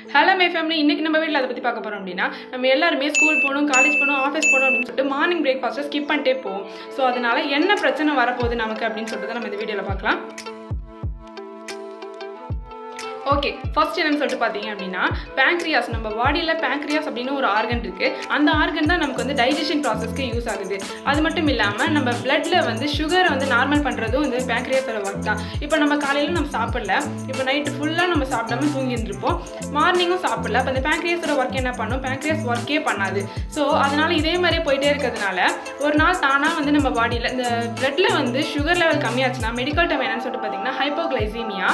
Hello my family, இன்னைக்கு நம்ம வீட்ல அத பத்தி பார்க்க போறோம் அப்படினா நம்ம எல்லாரும் ஸ்கூல் போணும், காலேஜ் போணும், ஆபீஸ் போணும் அப்படினு சொல்லிட்டு மார்னிங் பிரேக்ஃபாஸ்ட் ஸ்கிப் பண்ணிட்டே போவோம். சோ அதனால என்ன பிரச்சனை வர போகுது நமக்கு அப்படினு சொல்லிட்டு நம்ம இந்த வீடியோல பார்க்கலாம். Okay, first என்னன்னு சொல்லிட்டு பாத்தீங்க அப்படினா pancreas நம்ம பாடியில pancreas அப்படின ஒரு ஆர்கன் இருக்கு. அந்த ஆர்கன் தான் நமக்கு வந்து டைஜஷன் processக்கு யூஸ் ஆகுது. அது மட்டும் இல்லாம நம்ம bloodல வந்து sugar வந்து நார்மல் பண்றதும் இந்த pancreasோட வர்க் தான். இப்போ நம்ம காலையில நம்ம சாப்பிடல. இப்போ நைட் ஃபுல்லா நம்ம சாப்பிடாம தூங்கி இருந்திருப்போம். மார்னிங்கும் சாப்பிடல. அப்ப அந்த pancreasோட வர்க் என்ன பண்ணும்? pancreas வர்க்கே பண்ணாது. சோ அதனால இதே மாதிரியே போயிட்டே இருக்கிறதுனால ஒரு நாள் தானா வந்து நம்ம பாடியில இந்த bloodல வந்து sugar level கம்மியாச்சுனா மெடிக்கல் டேர்ம் என்னன்னு சொல்லிட்டு பாத்தீங்கன்னா hypoglycemia.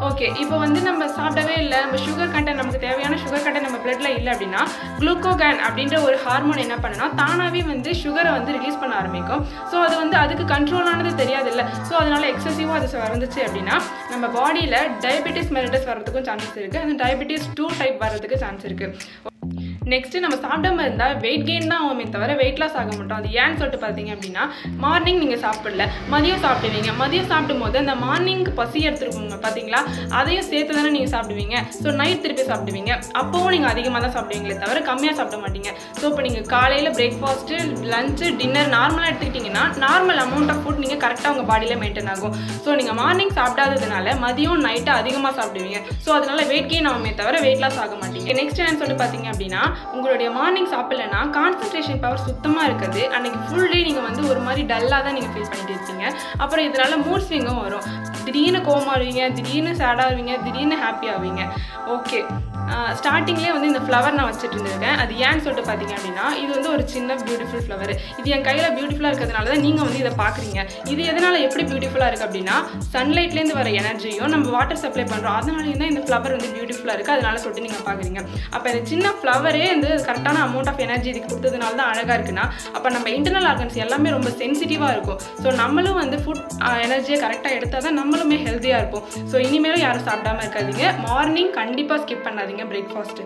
Okay, இப்போ வந்து நம்ம சாப்பிடவே இல்ல நம்ம sugar content நமக்கு தேவையான sugar content நம்ம bloodல இல்ல அப்படினா glucagon அப்படிங்கற ஒரு ஹார்மோன் என்ன பண்ணுனா தானாவே வந்து sugar-ஐ வந்து ரிலீஸ் பண்ண ஆரம்பிக்கும். சோ அது வந்து அதுக்கு கண்ட்ரோல் ஆனது தெரியாது இல்ல. சோ அதனால எக்ஸசிவா அது வந்துச்சு அப்படினா நம்ம பாடியில diabetes mellitus வரதுக்கு சான்சஸ் இருக்கு. அந்த diabetes 2 டைப் வரதுக்கு சான்ஸ் இருக்கு. Next நம்ம சாப்பிடாம இருந்தா weight gain தான் ஆகுமே தவிர weight loss ஆக மாட்டோம். அது ஏன்னு சொல்லிட்டு பாத்தீங்க அப்படினா மார்னிங் நீங்க சாப்பிடல, மதியம் சாப்பிடுவீங்க. மதியம் சாப்பிடும்போது அந்த மார்னிங் பசி எடுத்துருவீங்க பாத்தீங்களா? அதையும் சேர்த்து தானே நீங்க சாப்பிடுவீங்க. சோ நைட் திருப்பி சாப்பிடுவீங்க. அப்பவும் நீங்க அதிகமா தான் சாப்பிடுவீங்களே தவிர கம்மியா சாப்பிட மாட்டீங்க. சோ இப்போ நீங்க காலையில பிரேக்ஃபாஸ்ட், லஞ்ச், டின்னர் நார்மலா எடுத்துக்கிட்டீங்கன்னா நார்மல் அமௌண்ட் ஆஃப் ஃபுட் நீங்க கரெக்ட்டா உங்க பாடியில மெயின்டைன் ஆகும். சோ நீங்க மார்னிங் சாப்பிடாததனால மதியம் நைட் அதிகமா சாப்பிடுவீங்க. சோ அதனால weight gain ஆகுமே தவிர weight loss ஆக மாட்டீங்க. நெக்ஸ்ட் என்னன்னு சொல்லிட்டு பாத்தீங்க அப்படினா உங்களுடைய மார்னிங் சாப்பிடலனா கான்சன்ட்ரேஷன் பவர் சுத்தமா இருக்காது. அன்னைக்கு ஃபுல் டே நீங்க வந்து ஒரு மாதிரி டல்லா தான் நீங்க ஃபீல் பண்ணிட்டு இருப்பீங்க. அப்புறம் இதனால மூட் ஸ்விங்கும் வரும். திடீர்னு கோவமா ஆவீங்க, திடீர்னு சேட் ஆவீங்க, திடீர்னு ஹாப்பி ஆவீங்க. ஓகே, ஸ்டார்டிங்லேயே வந்து இந்த ஃப்ளவர் நான் வச்சுட்டு இருந்திருக்கேன். அது ஏன்னு சொல்லிட்டு பார்த்தீங்க அப்படின்னா இது வந்து ஒரு சின்ன பியூட்டிஃபுல் ஃப்ளவர். இது என் கையில் பியூட்டிஃபுல்லாக இருக்கிறதுனால தான் நீங்கள் வந்து இதை பார்க்குறீங்க. இது எதனால் எப்படி பியூட்டிஃபுல்லாக இருக்குது அப்படின்னா சன்லைட்லேருந்து வர எனர்ஜியும் நம்ம வாட்டர் சப்ளை பண்ணுறோம். அதனாலேயும் தான் இந்த ஃப்ளவர் வந்து பியூட்டிஃபுல்லாக இருக்குது. அதனால சொல்லிட்டு நீங்கள் பார்க்குறீங்க. அப்போ இந்த சின்ன ஃப்ளவரே வந்து கரெக்டான அமௌண்ட் ஆஃப் எனர்ஜி இதுக்கு கொடுத்ததுனால தான் அழகாக இருக்குன்னா அப்போ நம்ம இன்டர்னல் ஆர்கன்ஸ் எல்லாமே ரொம்ப சென்சிட்டிவாக இருக்கும். ஸோ நம்மளும் வந்து ஃபுட் எனர்ஜியை கரெக்டாக எடுத்தால் தான் நம்மளுமே ஹெல்த்தியாக இருப்போம். ஸோ இனிமேலும் யாரும் சாப்பிடாம இருக்காதீங்க. மார்னிங் கண்டிப்பாக ஸ்கிப் பண்ணாதீங்க பிரேக்ஃபாஸ்ட்டு.